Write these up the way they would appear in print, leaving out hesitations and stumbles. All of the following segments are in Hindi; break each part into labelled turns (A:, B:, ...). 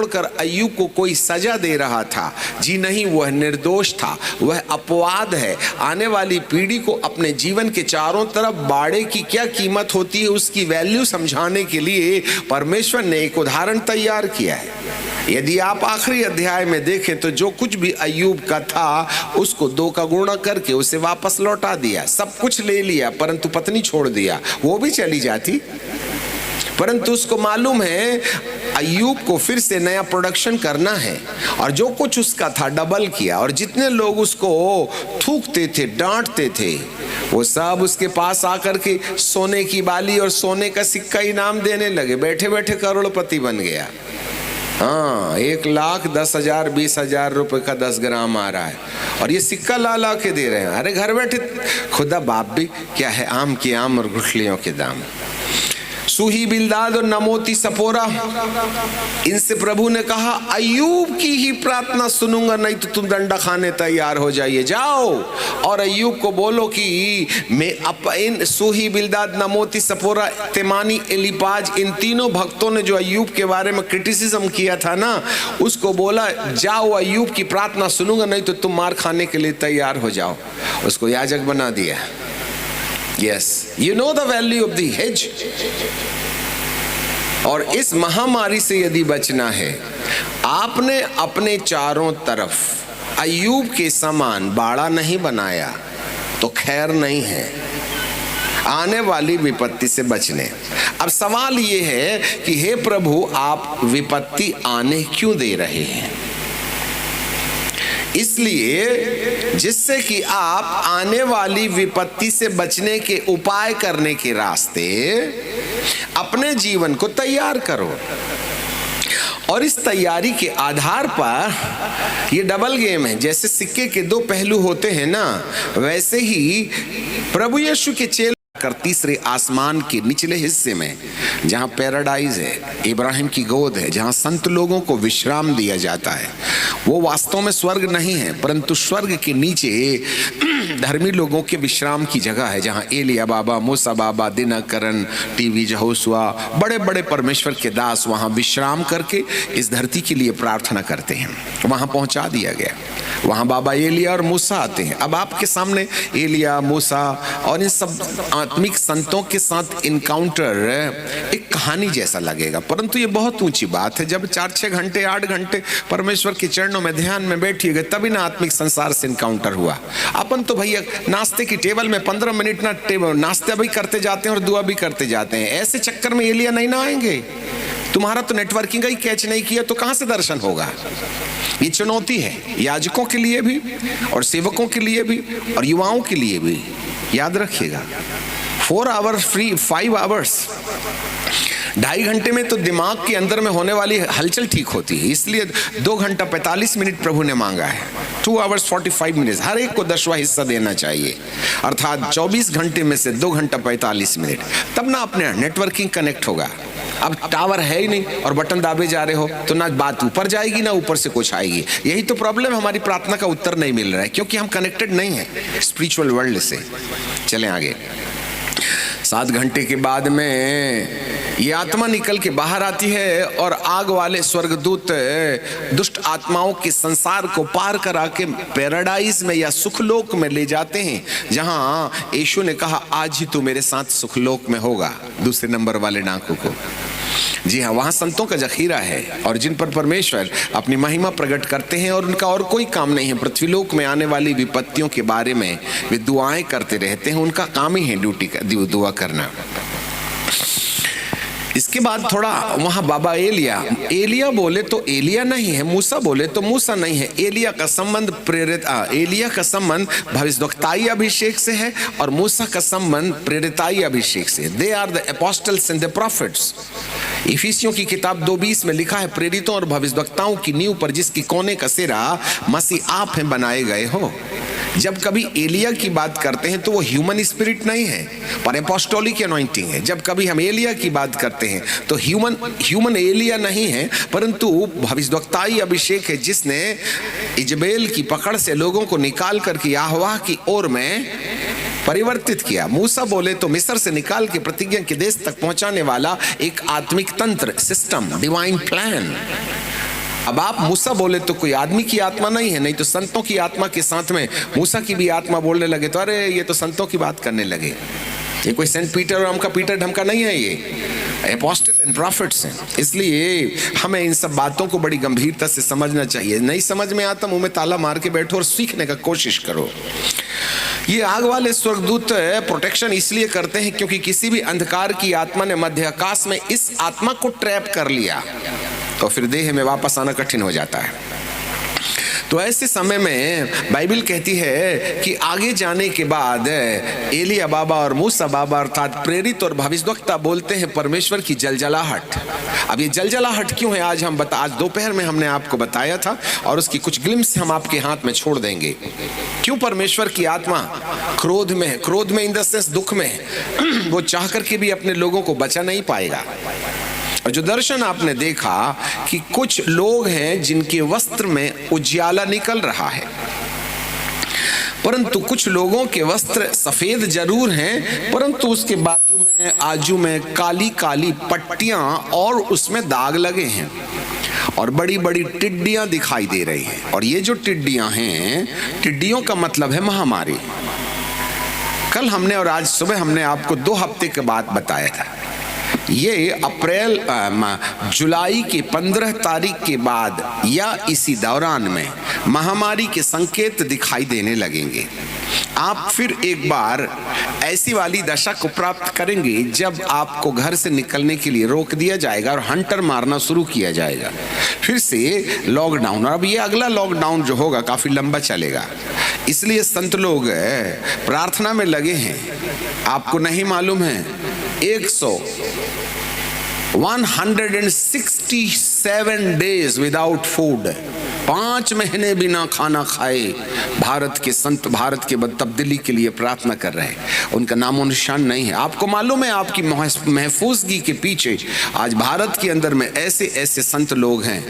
A: छोड़कर अय्यूब को कोई सजा दे रहा था। जी नहीं, वह निर्दोष था, वह अपवाद है। आने वाली पीढ़ी को अपने जीवन के चारों तरफ बाड़े की क्या कीमत होती है उसकी वैल्यू समझाने के लिए परमेश्वर ने एक उदाहरण तैयार किया है। यदि आप आखिरी अध्याय में देखें तो जो कुछ भी अय्यूब का था उसको 2 का गुणा करके उसे वापस लौटा दिया। सब कुछ ले लिया परंतु पत्नी छोड़ दिया, वो भी चली जाती। परंतु उसको मालूम है अय्यूब को फिर से नया प्रोडक्शन करना है और जो कुछ उसका था डबल किया। और जितने लोग उसको थूकते थे, डांटते थे, वो सब उसके पास आकर के सोने की बाली और सोने का सिक्का इनाम देने लगे। बैठे बैठे करोड़पति बन गया। हाँ, 1,10,000 20,000 रुपए का 10 ग्राम आ रहा है और ये सिक्का ला ला के दे रहे हैं। अरे घर बैठे खुदा बाप भी क्या है, आम की आम और गुठलियों के दाम। सूही बिल्दाद और नमोती सपोरा, इनसे प्रभु ने कहा अय्यूब की ही प्रार्थना सुनूंगा, नहीं तो तुम डंडा खाने तैयार हो जाइए। जाओ और अय्यूब को बोलो कि मैं इन सूही बिल्दाद नमोती सपोरा तेमानी एलिपाज, इन तीनों भक्तों ने जो अय्यूब के बारे में क्रिटिसिज्म किया था ना, उसको बोला जाओ अय्यूब की प्रार्थना सुनूंगा, नहीं तो तुम मार खाने के लिए तैयार हो जाओ। उसको याजक बना दिया। Yes, you know the value of the hedge. और इस महामारी से यदि बचना है, आपने अपने चारों तरफ अय्यूब के समान बाड़ा नहीं बनाया तो खैर नहीं है आने वाली विपत्ति से बचने। अब सवाल ये है कि हे प्रभु, आप विपत्ति आने क्यों दे रहे हैं? इसलिए जिससे कि आप आने वाली विपत्ति से बचने के उपाय करने के रास्ते अपने जीवन को तैयार करो। और इस तैयारी के आधार पर ये डबल गेम है। जैसे सिक्के के 2 पहलू होते हैं ना, वैसे ही प्रभु यीशु के चेले कर तीसरे आसमान के निचले हिस्से में, जहां पैराडाइज है, इब्राहिम की गोद है, जहां संत लोगों को विश्राम दिया जाता है, वो वास्तव में स्वर्ग नहीं है, परंतु स्वर्ग के नीचे धर्मी लोगों के विश्राम की जगह है, जहां एलिया बाबा, मूसा बाबा, दिनकरन, टीवी यहोशुआ, बड़े बड़े परमेश्वर के दास वहां विश्राम करके इस धरती के लिए प्रार्थना करते हैं। वहां पहुंचा दिया गया। वहां बाबा एलिया और मूसा आते हैं। अब आपके सामने एलिया, मूसा और इन सब आत्मिक संतों के साथ इनकाउंटर एक कहानी जैसा लगेगा, परंतु ये बहुत ऊंची बात है। जब 4-6 घंटे 8 घंटे परमेश्वर के चरणों में ध्यान में बैठिएगा, तभी ना आत्मिक संसार से इनकाउंटर हुआ। अपन तो भैया नाश्ते की टेबल में 15 मिनट ना नाश्ता भी करते जाते हैं और दुआ भी करते जाते हैं। ऐसे चक्कर में एलिया नहीं ना आएंगे। तुम्हारा तो नेटवर्किंग ही कैच नहीं किया तो कहां से दर्शन होगा? ये चुनौती है याजकों के लिए भी और सेवकों के लिए भी और युवाओं के लिए भी। याद रखिएगा, 4 आवर्स फ्री, 5 आवर्स, 2.5 घंटे में तो दिमाग के अंदर में होने वाली हलचल ठीक होती है। इसलिए 2 घंटा 45 मिनट प्रभु ने मांगा है। 2 आवर्स 45 मिनट, हर एक को 10वां हिस्सा देना चाहिए, अर्थात 24 घंटे में से 2 घंटा 45 मिनट, तब ना अपने नेटवर्किंग कनेक्ट होगा। अब टावर है ही नहीं और बटन दाबे जा रहे हो तो ना बात ऊपर जाएगी ना ऊपर से कुछ आएगी। यही तो प्रॉब्लम है, हमारी प्रार्थना का उत्तर नहीं मिल रहा है क्योंकि हम कनेक्टेड नहीं है स्पिरिचुअल वर्ल्ड से। चलें आगे। 7 घंटे के बाद में ये आत्मा निकल के बाहर आती है और आग वाले स्वर्गदूत दुष्ट आत्माओं के संसार को पार करा के पैराडाइज में या सुखलोक में ले जाते हैं, जहां यीशु ने कहा आज ही तू मेरे साथ सुखलोक में होगा, दूसरे नंबर वाले डाकू को। जी हाँ, वहां संतों का जखीरा है और जिन पर परमेश्वर अपनी महिमा प्रकट करते हैं और उनका और कोई काम नहीं है। पृथ्वीलोक में आने वाली विपत्तियों के बारे में वे दुआएं करते रहते हैं, उनका काम ही है ड्यूटी का दुआ करना। इसके बाद थोड़ा वहां बाबा एलिया बोले तो एलिया नहीं है, मूसा बोले तो मूसा नहीं है। एलिया का संबंध एलिया का संबंध भविष्यवक्ताई अभिषेक से है और मूसा का संबंध प्रेरिताई अभिषेक से। They are the apostles and the prophets. इफिसियों की किताब 2:20 में लिखा है, प्रेरितों और भविष्यवक्ताओं की नींव पर जिसकी कोने का सिरा मसीह आप हैं बनाए गए हो। जब कभी एलिया की बात करते हैं तो वो ह्यूमन स्पिरिट नहीं है पर एपोस्टोलिक अनॉइंटिंग है। जब कभी हम एलिया की बात करते हैं तो ह्यूमन एलिया नहीं है परंतु भविष्यवक्ताई अभिषेक है, जिसने इजबेल की पकड़ से लोगों को निकाल करके याहवाह की ओर में परिवर्तित किया। मूसा बोले तो मिस्र से निकाल के प्रतिज्ञा के देश तक पहुंचाने वाला एक आत्मिक तंत्र, सिस्टम, डिवाइन प्लान। अब आप मूसा बोले तो कोई आदमी की आत्मा नहीं है, नहीं तो संतों की आत्मा के साथ में मूसा की भी आत्मा बोलने लगे तो अरे ये तो संतों की बात करने लगे। ये कोई सेंट पीटर और पीटर ढमका नहीं है, ये अपोस्टल एंड प्रॉफिट्स हैं। इसलिए हमें इन सब बातों को बड़ी गंभीरता से समझना चाहिए। नहीं समझ में आता मुंह में ताला मार के बैठो और सीखने का कोशिश करो। ये आग वाले स्वर्गदूत प्रोटेक्शन इसलिए करते हैं क्योंकि किसी भी अंधकार की आत्मा ने मध्य आकाश में इस आत्मा को ट्रैप कर लिया तो फिर देह में वापस आना कठिन हो जाता है। तो ऐसे समय में बाइबल कहती है कि आगे जाने के बाद एलिया बाबा और मूसा बाबा अर्थात प्रेरित और भविष्यवक्ता बोलते हैं परमेश्वर की जलजलाहट। अब ये जलजलाहट क्यों है आज आज दोपहर में हमने आपको बताया था और उसकी कुछ ग्लिम्स हम आपके हाथ में छोड़ देंगे। क्यों परमेश्वर की आत्मा क्रोध में इन द सेंस दुख में वो चाह करके भी अपने लोगों को बचा नहीं पाएगा। और जो दर्शन आपने देखा कि कुछ लोग हैं जिनके वस्त्र में उजियाला निकल रहा है, परंतु कुछ लोगों के वस्त्र सफेद जरूर हैं परंतु उसके बाजू में आजू में काली काली पट्टियां और उसमें दाग लगे हैं और बड़ी बड़ी टिड्डियां दिखाई दे रही हैं। और ये जो टिड्डियां हैं, टिड्डियों का मतलब है महामारी। कल हमने और आज सुबह हमने आपको 2 हफ्ते के बाद बताया था ये जुलाई की 15 तारीख के बाद या इसी दौरान में महामारी के संकेत दिखाई देने लगेंगे। आप फिर एक बार ऐसी वाली दशा को प्राप्त करेंगे जब आपको घर से निकलने के लिए रोक दिया जाएगा और हंटर मारना शुरू किया जाएगा। फिर से लॉकडाउन, और अब ये अगला लॉकडाउन जो होगा काफी लंबा चलेगा। इसलिए संत लोग प्रार्थना में लगे हैं। आपको नहीं मालूम है 167 days विदाउट फूड, 5 महीने बिना खाना खाए भारत के संत भारत के तब्दीली के लिए प्रार्थना कर रहे हैं। उनका नामो निशान नहीं है। आपको मालूम है आपकी महफूजगी के पीछे आज भारत के अंदर में ऐसे ऐसे संत लोग हैं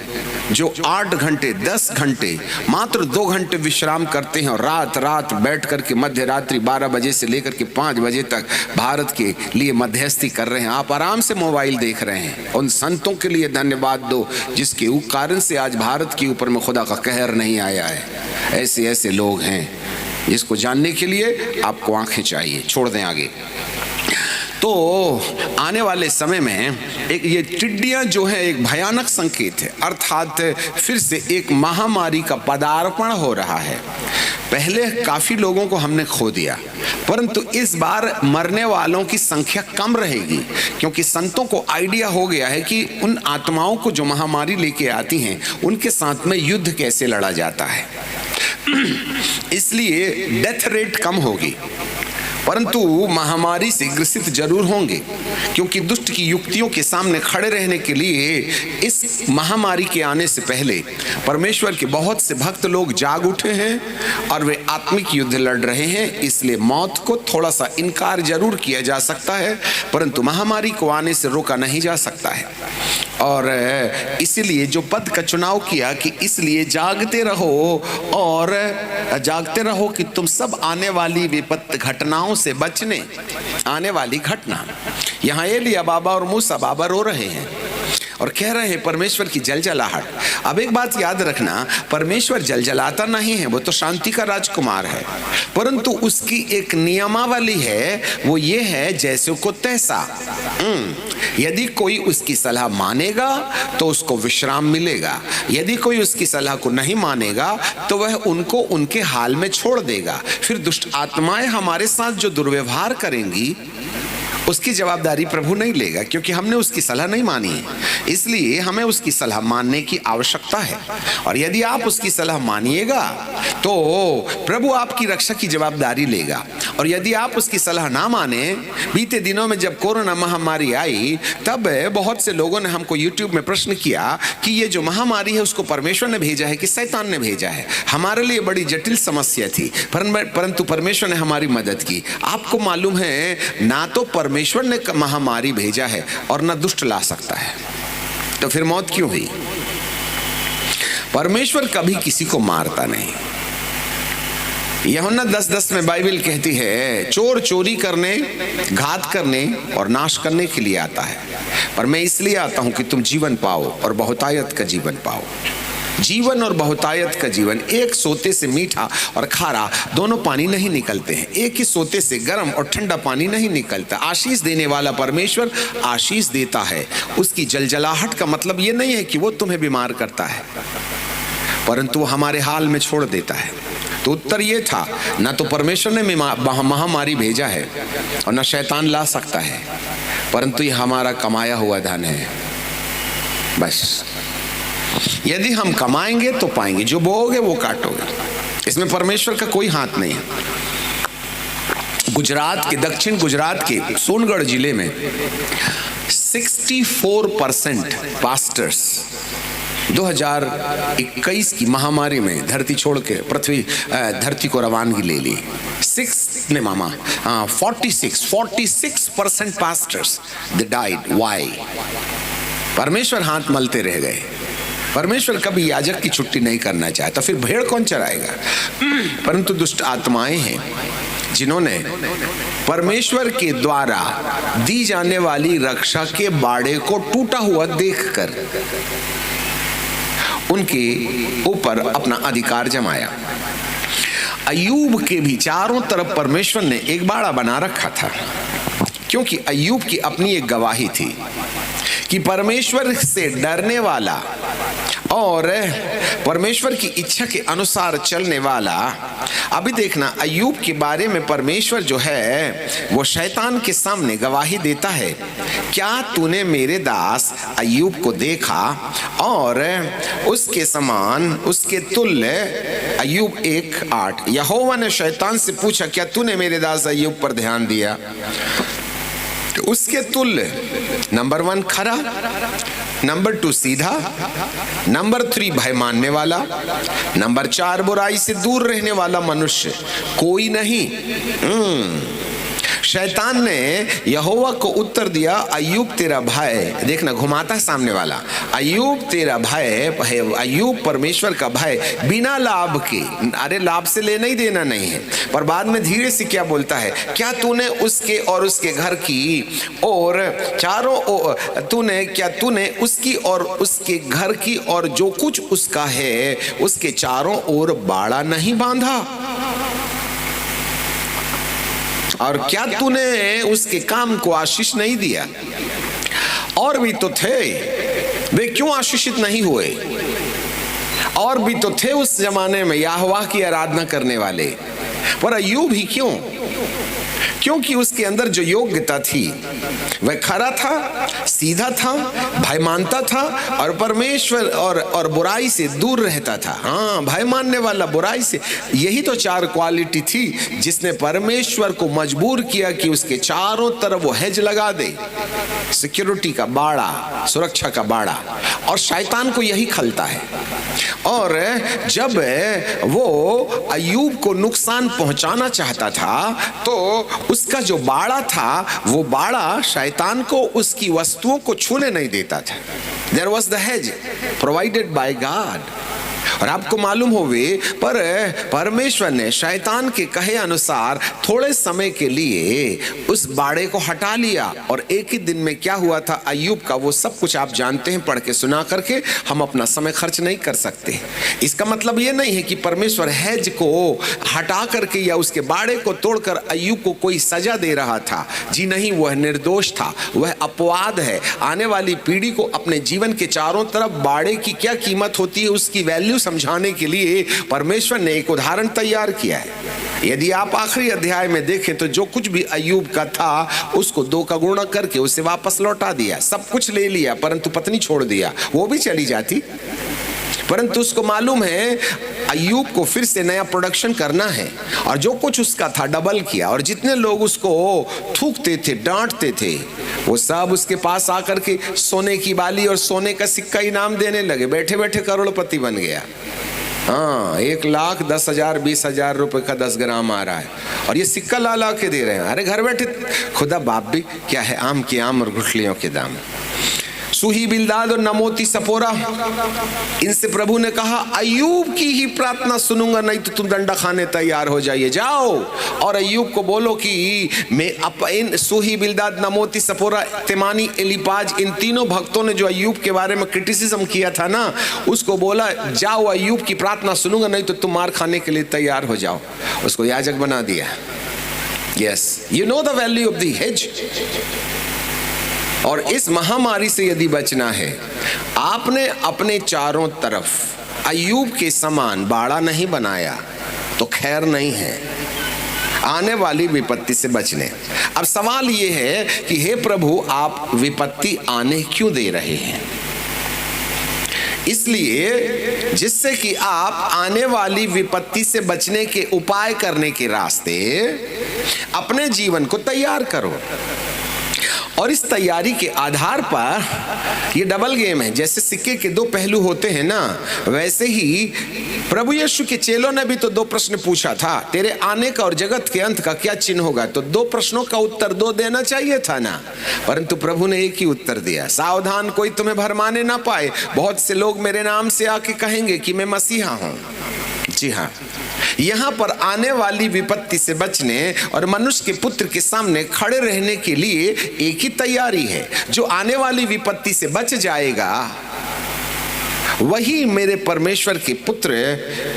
A: जो 8 घंटे 10 घंटे मात्र 2 घंटे विश्राम करते हैं और रात बैठ करके मध्य रात्रि 12 बजे से लेकर के 5 बजे तक भारत के लिए मध्यस्थी कर रहे हैं। आप आराम से मोबाइल देख रहे हैं। उन संतों के लिए धन्यवाद दो जिसके कारण से आज भारत के ऊपर में खुदा का कहर नहीं आया है। ऐसे ऐसे लोग हैं जिसको जानने के लिए आपको आंखें चाहिए। छोड़ दें आगे। तो आने वाले समय में एक ये टिड्डियां जो है एक भयानक संकेत है, अर्थात फिर से एक महामारी का पदार्पण हो रहा है। पहले काफी लोगों को हमने खो दिया परंतु इस बार मरने वालों की संख्या कम रहेगी क्योंकि संतों को आइडिया हो गया है कि उन आत्माओं को जो महामारी लेके आती हैं उनके साथ में युद्ध कैसे लड़ा जाता है। इसलिए डेथ रेट कम होगी परंतु महामारी से ग्रसित जरूर होंगे क्योंकि दुष्ट की युक्तियों के सामने खड़े रहने के लिए इस महामारी के आने से पहले परमेश्वर के बहुत से भक्त लोग जाग उठे हैं और वे आत्मिक युद्ध लड़ रहे हैं। इसलिए मौत को थोड़ा सा इनकार जरूर किया जा सकता है परंतु महामारी को आने से रोका नहीं जा सकता है। और इसीलिए जो पद का चुनाव किया कि इसलिए जागते रहो कि तुम सब आने वाली विपत्ति घटनाओं से बचने। आने वाली घटना, यहाँ एलिया बाबा और मूसा बाबा रो रहे हैं और कह रहे हैं परमेश्वर की जलजलाहट। अब एक बात याद रखना, परमेश्वर जलजलाता नहीं है, वो तो शांति का राजकुमार है परंतु उसकी एक नियमावली है, वो ये है जैसे को तैसा। यदि कोई उसकी सलाह मानेगा तो उसको विश्राम मिलेगा, यदि कोई उसकी सलाह को नहीं मानेगा तो वह उनको उनके हाल में छोड़ देगा। फिर दुष्ट आत्माएं हमारे साथ जो दुर्व्यवहार करेंगी उसकी जवाबदारी प्रभु नहीं लेगा क्योंकि हमने उसकी सलाह नहीं मानी है। इसलिए हमें उसकी सलाह मानने की आवश्यकता है और यदि आप उसकी सलाह मानिएगा तो प्रभु आपकी रक्षा की जवाबदारी लेगा। और यदि आप उसकी सलाह ना माने, बीते दिनों में जब कोरोना महामारी आई तब बहुत से लोगों ने हमको यूट्यूब में प्रश्न किया कि ये जो महामारी है उसको परमेश्वर ने भेजा है कि शैतान ने भेजा है। हमारे लिए बड़ी जटिल समस्या थी परंतु परमेश्वर ने हमारी मदद की। आपको मालूम है ना तो परमेश्वर ने महामारी भेजा है और ना दुष्ट ला सकता है, तो फिर मौत क्यों हुई? परमेश्वर कभी किसी को मारता नहीं। यूहन्ना 10:10 में बाइबल कहती है चोर चोरी करने, घात करने और नाश करने के लिए आता है, पर मैं इसलिए आता हूं कि तुम जीवन पाओ और बहुतायत का जीवन पाओ। जीवन और बहुतायत का जीवन। एक सोते से मीठा और खारा दोनों पानी नहीं निकलते हैं, एक ही सोते से गर्म और ठंडा पानी नहीं निकलता। आशीष देने वाला परमेश्वर आशीष देता है। उसकी जलजलाहट का मतलब ये नहीं है कि वो तुम्हें बीमार करता है, परंतु वो हमारे हाल में छोड़ देता है। तो उत्तर ये था, ना तो परमेश्वर ने महामारी भेजा है और ना शैतान ला सकता है, परंतु ये हमारा कमाया हुआ धन है। बस यदि हम कमाएंगे तो पाएंगे, जो बोओगे वो काटोगे, इसमें परमेश्वर का कोई हाथ नहीं है। गुजरात के, दक्षिण गुजरात के सोनगढ़ जिले में 64% पास्टर्स 2021 की महामारी में धरती छोड़ के धरती को रवानगी ले ली। 46% पास्टर्स दे डाइड। व्हाई? परमेश्वर हाथ मलते रह गए। परमेश्वर कभी याजक की छुट्टी नहीं करना चाहता, फिर भेड़ कौन चराएगा? परंतु दुष्ट आत्माएं हैं जिन्होंने परमेश्वर के द्वारा दी जाने वाली रक्षा के बाड़े को टूटा हुआ देखकर उनके ऊपर अपना अधिकार जमाया। अय्यूब के भी चारों तरफ परमेश्वर ने एक बाड़ा बना रखा था, क्योंकि अय्यूब की अपनी एक गवाही थी कि परमेश्वर से डरने वाला और परमेश्वर की इच्छा के अनुसार चलने वाला। अभी देखना, अय्यूब के बारे में परमेश्वर जो है वो शैतान के सामने गवाही देता है, क्या तूने मेरे दास अय्यूब को देखा और उसके समान, उसके तुल्य। अय्यूब 1:8। यहोवा ने शैतान से पूछा, क्या तूने मेरे दास अय्यूब पर ध्यान दिया? उसके तुल्य नंबर 1 खरा, नंबर 2 सीधा, नंबर 3 भय मानने वाला, नंबर 4 बुराई से दूर रहने वाला मनुष्य कोई नहीं। शैतान ने यहोवा को उत्तर दिया, अय्यूब तेरा भय, देखना घुमाता है सामने वाला, अय्यूब तेरा भय है, अय्यूब परमेश्वर का भय बिना लाभ के। अरे लाभ से लेना ही देना नहीं है, पर बाद में धीरे से क्या बोलता है, क्या तूने उसके और उसके घर की और चारों तूने उसकी और उसके घर की और जो कुछ उसका है उसके चारों ओर बाड़ा नहीं बांधा? और क्या तूने उसके काम को आशीष नहीं दिया? और भी तो थे, वे क्यों आशीषित नहीं हुए? और भी तो थे उस जमाने में यहोवा की आराधना करने वाले, पर अय्यूब ही क्यों? क्योंकि उसके अंदर जो योग्यता थी वह खरा था, सीधा था, भय मानता था और परमेश्वर और बुराई से दूर रहता था। हाँ, भय मानने वाला, बुराई से, यही तो 4 क्वालिटी थी जिसने परमेश्वर को मजबूर किया कि उसके चारों तरफ वो हेज लगा दे, सिक्योरिटी का बाड़ा, सुरक्षा का बाड़ा। और शैतान को यही खलता है। और जब वो अय्यूब को नुकसान पहुंचाना चाहता था तो उसका जो बाड़ा था, वो बाड़ा शैतान को उसकी वस्तुओं को छूने नहीं देता था। There was the hedge provided by God। और आपको मालूम होवे, पर परमेश्वर ने शैतान के कहे अनुसार थोड़े समय के लिए उस बाड़े को हटा लिया। और एक ही दिन में क्या हुआ था अय्यूब का, वो सब कुछ आप जानते हैं, पढ़ के सुना करके हम अपना समय खर्च नहीं कर सकते। इसका मतलब ये नहीं है कि परमेश्वर हेज को हटा करके या उसके बाड़े को तोड़कर अय्यूब को कोई सजा दे रहा था। जी नहीं, वह निर्दोष था, वह अपवाद है। आने वाली पीढ़ी को अपने जीवन के चारों तरफ बाड़े की क्या कीमत होती है उसकी वैल्यू समझाने के लिए परमेश्वर ने एक उदाहरण तैयार किया है। यदि आप आखिरी अध्याय में देखें तो जो कुछ भी अय्यूब का था उसको 2 का गुणा करके उसे वापस लौटा दिया। सब कुछ ले लिया परंतु पत्नी छोड़ दिया, वो भी चली जाती, परंतु उसको मालूम है अय्यूब को फिर से नया प्रोडक्शन करना है। और जो कुछ उसका था डबल किया। और जितने लोग उसको थूकते थे, डांटते थे, वो सब उसके पास आकर के सोने की बाली और सोने का सिक्का इनाम देने लगे। बैठे बैठे करोड़पति बन गया। हाँ, 1,10,000 20,000 रुपए का 10 ग्राम आ रहा है और ये सिक्का ला ला के दे रहे हैं। अरे घर बैठे खुदा बाप भी क्या है, आम के आम और गुठलियों के दाम। सूही बिल्दाद और नमोती सपोरा, इनसे प्रभु ने कहा अय्यूब की ही प्रार्थना सुनूंगा, नहीं तो तुम डंडा खाने तैयार हो जाइए। जाओ और अय्यूब को बोलो कि मैं इन सूही बिल्दाद नमोती सपोरा तेमानी एलिपाज, इन तीनों भक्तों ने जो अय्यूब के बारे में क्रिटिसिज्म किया था ना, उसको बोला जाओ अय्यूब की प्रार्थना सुनूंगा, नहीं तो तुम मार खाने के लिए तैयार हो जाओ। उसको याजक बना दिया। Yes, you know the value of the hedge. और इस महामारी से यदि बचना है, आपने अपने चारों तरफ अय्यूब के समान बाड़ा नहीं बनाया तो खैर नहीं है आने वाली विपत्ति से बचने। अब सवाल यह है कि हे प्रभु, आप विपत्ति आने क्यों दे रहे हैं? इसलिए जिससे कि आप आने वाली विपत्ति से बचने के उपाय करने के रास्ते अपने जीवन को तैयार करो। और इस तैयारी के आधार पर ये डबल गेम है। जैसे सिक्के के दो पहलू होते हैं ना, वैसे ही प्रभु यीशु के चेलों ने भी तो दो प्रश्न पूछा था, तेरे आने का और जगत के अंत का क्या चिन्ह होगा? तो दो प्रश्नों का उत्तर दो देना चाहिए था ना, परंतु प्रभु ने एक ही उत्तर दिया, सावधान कोई तुम्हें भरमाने ना पाए, बहुत से लोग मेरे नाम से आके कहेंगे कि मैं मसीहा हूं। जी हाँ, यहाँ पर आने वाली विपत्ति से बचने और मनुष्य के पुत्र के सामने खड़े रहने के लिए एक ही तैयारी है। जो आने वाली विपत्ति से बच जाएगा वही मेरे परमेश्वर के पुत्र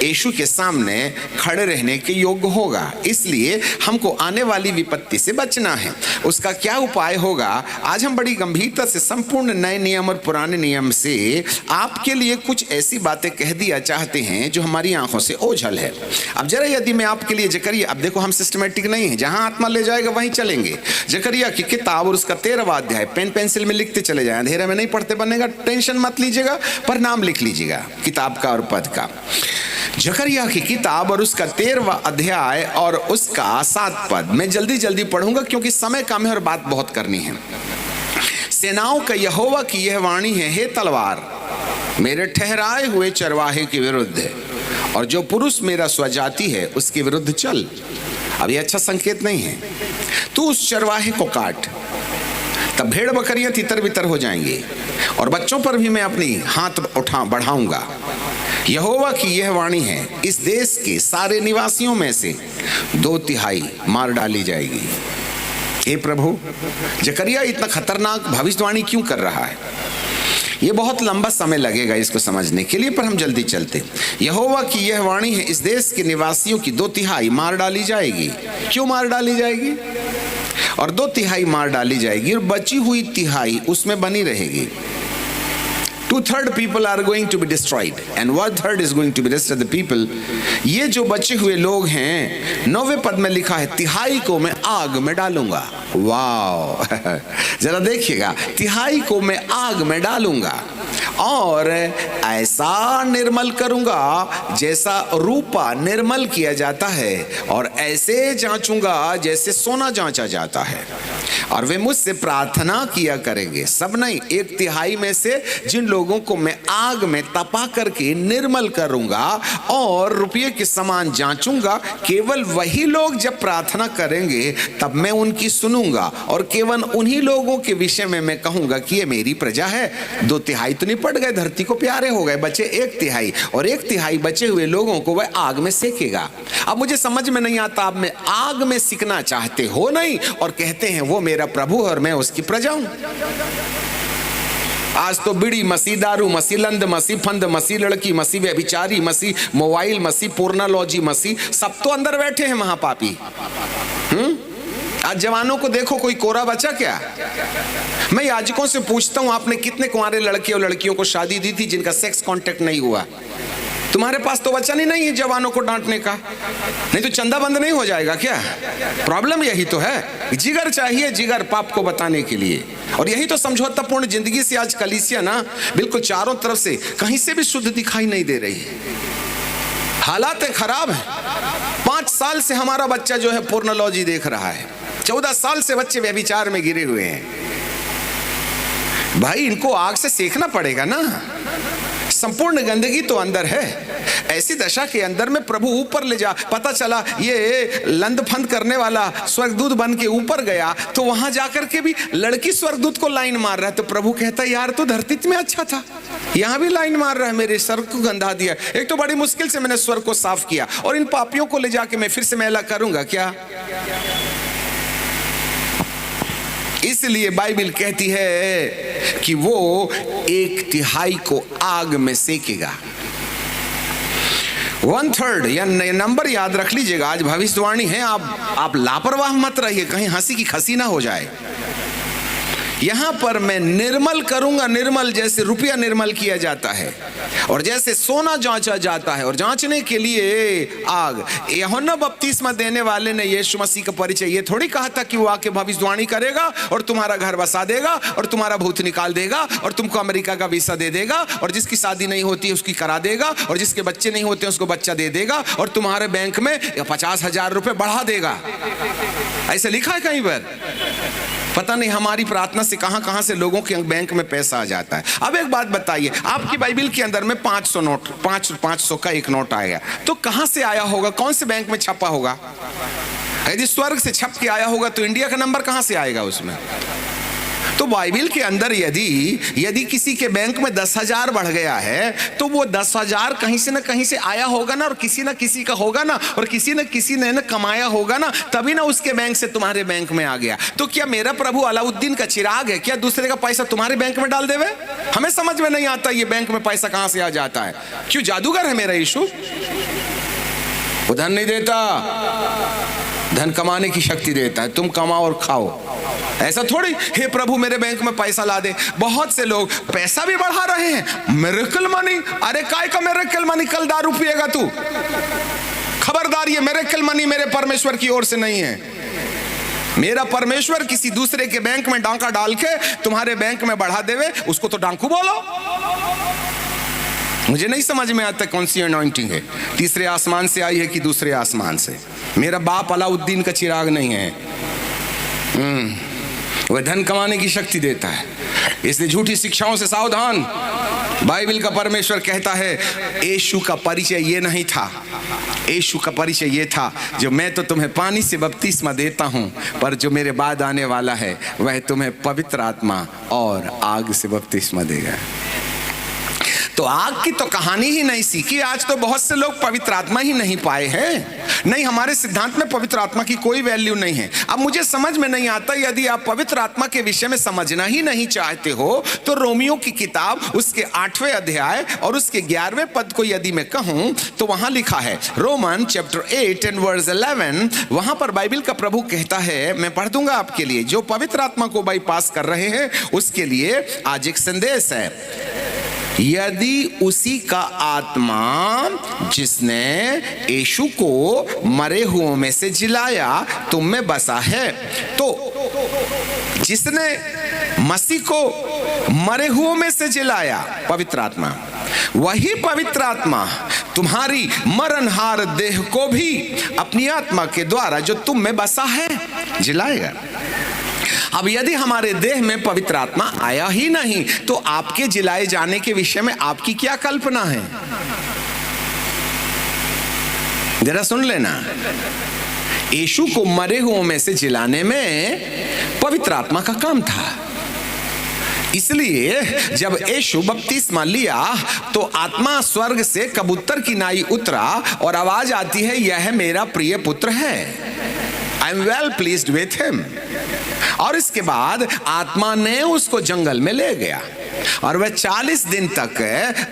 A: यीशु के सामने खड़े रहने के योग्य होगा। इसलिए हमको आने वाली विपत्ति से बचना है। उसका क्या उपाय होगा? आज हम बड़ी गंभीरता से संपूर्ण नए नियम और पुराने नियम से आपके लिए कुछ ऐसी बातें कह दिया चाहते हैं जो हमारी आंखों से ओझल है। अब जरा यदि मैं आपके लिए जकरिया, अब देखो हम सिस्टमेटिक नहीं है, जहां आत्मा ले जाएगा वहीं चलेंगे। जकरिया की किताब और उसका 13वां अध्याय पेन पेंसिल में लिखते चले जाए, अंधेरे में नहीं पढ़ते बनेगा, टेंशन मत लीजिएगा, पर नाम लिख लीजिएगा किताब का और पद का। जकरिया की किताब और उसका 13वां अध्याय और उसका 7 पद मैं जल्दी जल्दी पढ़ूंगा क्योंकि समय कम है और बात बहुत करनी है। सेनाओं का यहोवा की यह वाणी है, हे तलवार मेरे ठहराए हुए चरवाहे के विरुद्ध है और जो पुरुष मेरा स्वजाति है उसके विरुद्ध चल। अब यह अच्छा संकेत नहीं है। तू उस चरवाहे को काट, तब भेड़ बकरियां तितर बितर हो जाएंगी और बच्चों पर भी मैं अपनी हाथ बढ़ाऊंगा। यहोवा की यह वाणी है, इस देश के सारे निवासियों में से 2/3 मार डाली जाएगी। हे प्रभु, जकरिया इतना खतरनाक भविष्यवाणी क्यों कर रहा है? ये बहुत लंबा समय लगेगा इसको समझने के लिए, पर हम जल्दी चलते। यहोवा की यह वाणी है, इस देश के निवासियों की 2/3 मार डाली जाएगी। क्यों मार डाली जाएगी? और 2/3 मार डाली जाएगी और बची हुई 1/3 उसमें बनी रहेगी। 2/3 people are going to be destroyed and 1/3 is going to be rest of the people। ये जो बचे हुए लोग हैं, 9वें पद में लिखा है 1/3 को मैं आग में डालूंगा। वाह जरा देखिएगा, 1/3 को मैं आग में डालूंगा और ऐसा निर्मल करूंगा जैसा रूपा निर्मल किया जाता है और ऐसे जांचूंगा जैसे सोना जांचा जाता है। और वे मुझसे प्रार्थना किया करेंगे, सब नहीं, 1/3 में से जिन लोगों को मैं आग में तपा करके निर्मल करूंगा और रुपये के समान जांचूंगा, केवल वही लोग जब प्रार्थना करेंगे तब मैं उनकी सुनूंगा और केवल उन्हीं लोगों के विषय में मैं कहूंगा कि ये मेरी प्रजा है। 2/3 तो निपट गए, धरती को प्यारे हो गए, बचे 1/3 और 1/3 बचे हुए लोगों को वह आग में सेकेगा। अब मुझे समझ में नहीं आता, आप में आग में सीखना चाहते हो नहीं और कहते हैं वो मेरा प्रभु और मैं उसकी प्रजा हूं। आज तो बीड़ी मसी, दारू मसी, लंद मसी, फंद मसी, लड़की मसी, व्यभिचारी मसी, मोबाइल मसी, पोर्नोलॉजी मसी, सब तो अंदर बैठे हैं महापापी। आज जवानों को देखो, कोई कोरा बचा क्या? मैं याजकों से पूछता हूं, आपने कितने कुंवारे लड़के और लड़कियों को शादी दी थी जिनका सेक्स कांटेक्ट नहीं हुआ? तुम्हारे पास तो वचन ही नहीं है जवानों को डांटने का, नहीं तो चंदा बंद नहीं हो जाएगा क्या? प्रॉब्लम यही तो है, जिगर चाहिए, जिगर पाप को बताने के लिए। और यही तो समझौतापूर्ण जिंदगी से आज कलीसिया ना बिल्कुल चारों तरफ से कहीं से भी शुद्ध दिखाई नहीं दे रही। हालात खराब है। 5 साल से हमारा बच्चा जो है पोर्नोलॉजी देख रहा है, 14 साल से बच्चे व्यभिचार में गिरे हुए हैं। भाई इनको आग से सेकना पड़ेगा ना, संपूर्ण गंदगी तो अंदर है। ऐसी दशा के अंदर में प्रभु ऊपर ले जा, पता चला ये लंदफंद करने वाला स्वर्गदूत बन के ऊपर गया, तो वहां जाकर के भी लड़की स्वर्गदूत को लाइन मार रहा है। तो प्रभु कहता यार तो धरती में अच्छा था, यहां भी लाइन मार रहा है, मेरे स्वर्ग को गंदा दिया। एक तो बड़ी मुश्किल से मैंने स्वर्ग को साफ किया और इन पापियों को ले जाके मैं फिर से मैला करूंगा क्या? इसलिए बाइबल कहती है कि वो 1/3 को आग में सेकेगा। 1/3 या नंबर याद रख लीजिएगा। आज भविष्यवाणी है, आप लापरवाह मत रहिए, कहीं हंसी की खसी ना हो जाए। यहां पर मैं निर्मल करूंगा, निर्मल जैसे रुपया निर्मल किया जाता है और जैसे सोना जांचा जाता है, और जांचने के लिए आग। यूहन्ना बपतिस्मा देने वाले ने यीशु मसीह का परिचय ये थोड़ी कहा था कि वो आके भविष्यवाणी करेगा और तुम्हारा घर बसा देगा और तुम्हारा भूत निकाल देगा और तुमको अमेरिका का वीसा दे देगा और जिसकी शादी नहीं होती है उसकी करा देगा और जिसके बच्चे नहीं होते उसको बच्चा दे देगा और तुम्हारे बैंक में 50,000 रुपए बढ़ा देगा। ऐसे लिखा है कहीं पर? पता नहीं हमारी प्रार्थना से कहां कहां से लोगों के बैंक में पैसा आ जाता है। अब एक बात बताइए, आपकी बाइबल के अंदर में 500 नोट, 500 का एक नोट आएगा, तो कहां से आया होगा? कौन से बैंक में छपा होगा? यदि स्वर्ग से छप के आया होगा तो इंडिया का नंबर कहां से आएगा उसमें? तो बाइबल के अंदर यदि किसी के बैंक में 10,000 बढ़ गया है तो वो 10,000 कहीं से ना कहीं से आया होगा ना, और किसी ना किसी का होगा ना, और किसी न किसी ने ना कमाया होगा ना, तभी ना उसके बैंक से तुम्हारे बैंक में आ गया। तो क्या मेरा प्रभु अलाउद्दीन का चिराग है क्या दूसरे का पैसा तुम्हारे बैंक में डाल देवे? हमें समझ में नहीं आता ये बैंक में पैसा कहां से आ जाता है। क्यों जादूगर है मेरा यीशु? वो धन नहीं देता, धन कमाने की शक्ति देता है। तुम कमाओ और खाओ, ऐसा थोड़ी हे प्रभु मेरे बैंक में पैसा ला दे। बहुत से लोग पैसा भी बढ़ा रहे हैं, मिरेकल मनी। अरे काय का मिरेकल मनी? कल दारू पिएगा तू, खबरदार, ये मिरेकल मनी मेरे परमेश्वर की ओर से नहीं है। मेरा परमेश्वर किसी दूसरे के बैंक में डांका डाल के तुम्हारे बैंक में बढ़ा देवे, उसको तो डांकू बोलो। मुझे नहीं समझ में आता कौन सी अनॉइंटिंग है, तीसरे आसमान से आई है कि दूसरे आसमान से। मेरा बाप अलाउद्दीन का चिराग नहीं है, वह धन कमाने की शक्ति देता है। इसलिए झूठी शिक्षाओं से सावधान। बाइबल का परमेश्वर कहता है यीशु का परिचय ये नहीं था, यीशु का परिचय ये था, जो मैं तो तुम्हें पानी से बपतिस्मा देता हूं, पर जो मेरे बाद आने वाला है वह तुम्हें पवित्र आत्मा और आग से बपतिस्मा देगा। तो आग की तो कहानी ही नहीं सीखी। आज तो बहुत से लोग पवित्र आत्मा ही नहीं पाए हैं। नहीं, हमारे सिद्धांत में पवित्र आत्मा की कोई वैल्यू नहीं है। अब मुझे समझ में नहीं आता, यदि आप पवित्र आत्मा के विषय में समझना ही नहीं चाहते हो तो रोमियो की किताब उसके 8वें अध्याय और उसके 11वें पद को यदि मैं कहूं तो वहां लिखा है, रोमन चैप्टर 8 एंड वर्स 11, वहां पर बाइबल का प्रभु कहता है, मैं पढ़ दूंगा आपके लिए, जो पवित्र आत्मा को बाईपास कर रहे हैं उसके लिए आज एक संदेश है। यदि उसी का आत्मा जिसने यीशु को मरे हुओं में से जिलाया तुम में बसा है, तो जिसने मसीह को मरे हुओं में से जिलाया पवित्र आत्मा, वही पवित्र आत्मा तुम्हारी मरणहार देह को भी अपनी आत्मा के द्वारा जो तुम में बसा है जिलाएगा। अब यदि हमारे देह में पवित्र आत्मा आया ही नहीं तो आपके जिलाए जाने के विषय में आपकी क्या कल्पना है? जरा सुन लेना, यीशु को मरे हुओं में से जिलाने में पवित्र आत्मा का काम था। इसलिए जब यीशु बपतिस्मा लिया तो आत्मा स्वर्ग से कबूतर की नाई उतरा और आवाज आती है, यह मेरा प्रिय पुत्र है, I am well pleased with him. और इसके बाद आत्मा ने उसको जंगल में ले गया और वह 40 दिन तक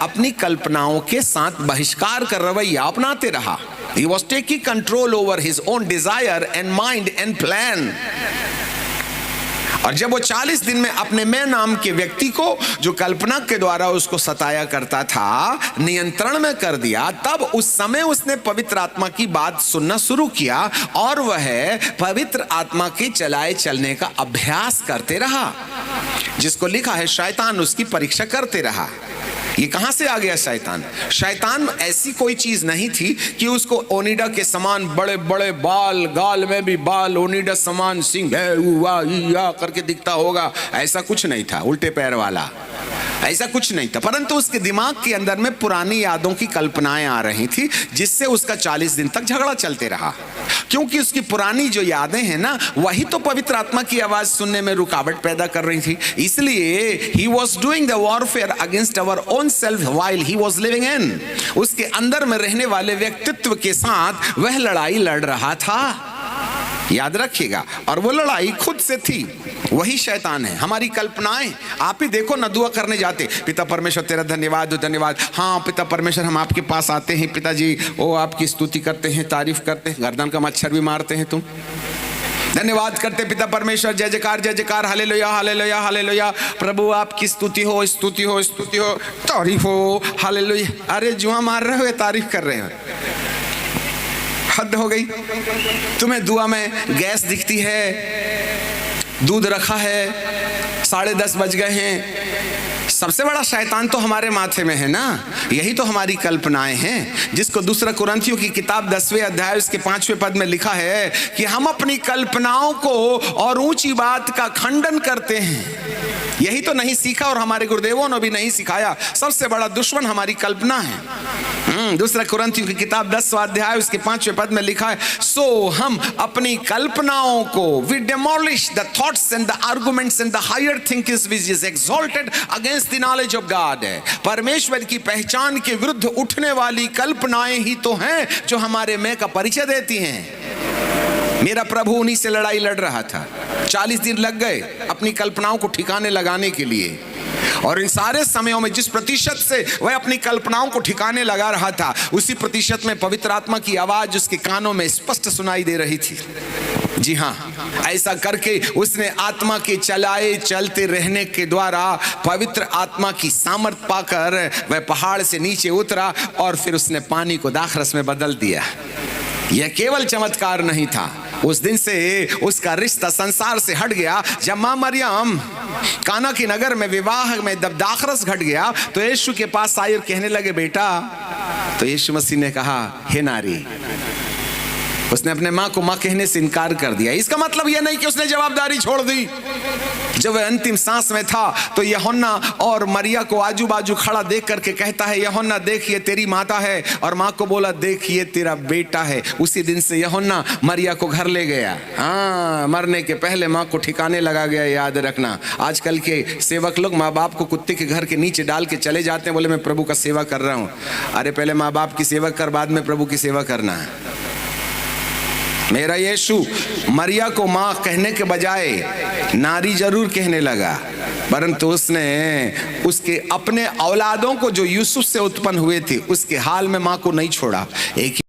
A: अपनी कल्पनाओं के साथ बहिष्कार कर रवैया अपनाते रहा। He was taking control over his own desire and mind and plan। और जब वो 40 दिन में अपने मैं नाम के व्यक्ति को जो कल्पना के द्वारा उसको सताया करता था नियंत्रण में कर दिया, तब उस समय उसने पवित्र आत्मा की बात सुनना शुरू किया और वह पवित्र आत्मा के चलाए चलने का अभ्यास करते रहा, जिसको लिखा है शैतान उसकी परीक्षा करते रहा। ये कहां से आ गया शैतान? शैतान ऐसी कोई चीज नहीं थी कि उसको ओनिडा के समान बड़े बड़े बाल, गाल में भी बाल, ओनिडा समान सिंह करके दिखता होगा, ऐसा कुछ नहीं था। उल्टे पैर वाला ऐसा कुछ नहीं था, परंतु उसके दिमाग के अंदर में पुरानी यादों की कल्पनाएं आ रही थी, जिससे उसका 40 दिन तक झगड़ा चलते रहा। क्योंकि उसकी पुरानी जो यादें हैं ना, वही तो पवित्र आत्मा की आवाज सुनने में रुकावट पैदा कर रही थी। इसलिए he was doing the warfare against our own self while he was living in। उसके अंदर में रहने वाले व्यक्तित्व के साथ वह लड़ाई लड़ रहा था, याद रखिएगा। और वो लड़ाई खुद से थी, वही शैतान है। हमारी कल्पनाएं, आप ही देखो ना, दुआ करने जाते, पिता परमेश्वर तेरा धन्यवाद धन्यवाद, हाँ पिता परमेश्वर हम आपके पास आते हैं पिताजी, ओ आपकी स्तुति करते हैं, तारीफ करते हैं, गर्दन का मच्छर भी मारते हैं तुम, धन्यवाद करते पिता परमेश्वर, जय जयकार, हालेलुया हालेलुया हालेलुया, प्रभु आपकी स्तुति हो स्तुति हो स्तुति हो, तारीफ हो, हालेलुया। अरे जुआ मार रहे हो, तारीफ कर रहे हो, हद हो गई। तुम्हें दुआ में गैस दिखती है, दूध रखा है, 10:30 बज गए हैं। सबसे बड़ा शैतान तो हमारे माथे में है ना, यही तो हमारी कल्पनाएं हैं, जिसको दूसरा कुरिन्थियों की किताब 10वें अध्याय उसके 5वें पद में लिखा है कि हम अपनी कल्पनाओं को और ऊंची बात का खंडन करते हैं। यही तो नहीं सीखा और हमारे गुरुदेवों ने भी नहीं सिखाया। सबसे बड़ा दुश्मन हमारी कल्पना है। दूसरा कुरिन्थियों की किताब 10वां अध्याय उसके 5वें पद में लिखा है, सो हम अपनी कल्पनाओं को, we demolish the thoughts and the arguments and the higher thinkings which is exalted against the knowledge of God. परमेश्वर की पहचान के विरुद्ध उठने वाली कल्पनाएं ही तो हैं जो हमारे मैं का परिचय देती हैं। मेरा प्रभु उन्हीं से लड़ाई लड़ रहा था। 40 दिन लग गए अपनी कल्पनाओं को ठिकाने लगाने के लिए, और इन सारे समयों में जिस प्रतिशत से वह अपनी कल्पनाओं को ठिकाने लगा रहा था, उसी प्रतिशत में पवित्र आत्मा की आवाज उसके कानों में स्पष्ट सुनाई दे रही थी। जी हाँ, ऐसा करके उसने आत्मा के चलाए चलते रहने के द्वारा पवित्र आत्मा की सामर्थ पाकर वह पहाड़ से नीचे उतरा और फिर उसने पानी को दाखरस में बदल दिया। यह केवल चमत्कार नहीं था, उस दिन से उसका रिश्ता संसार से हट गया। जब मां मरियम काना के नगर में विवाह में जब दाखरस घट गया तो यीशु के पास आए और कहने लगे बेटा, तो यीशु मसीह ने कहा हे नारी। उसने अपने माँ को माँ कहने से इनकार कर दिया। इसका मतलब यह नहीं कि उसने जवाबदारी छोड़ दी। जब वह अंतिम सांस में था तो यूहन्ना और मरिया को आजू बाजू खड़ा देख करके कहता है, यूहन्ना देख ये तेरी माता है, और माँ को बोला देख ये तेरा बेटा है। उसी दिन से यूहन्ना मरिया को घर ले गया। हाँ, मरने के पहले माँ को ठिकाने लगा गया। याद रखना, आजकल के सेवक लोग माँ बाप को कुत्ते के घर के नीचे डाल के चले जाते हैं, बोले मैं प्रभु का सेवा कर रहा हूँ। अरे पहले माँ बाप की सेवा कर, बाद में प्रभु की सेवा करना है। मेरा यीशु मरिया को माँ कहने के बजाय नारी जरूर कहने लगा, परंतु उसने उसके अपने औलादों को जो यूसुफ से उत्पन्न हुए थे उसके हाल में माँ को नहीं छोड़ा। एक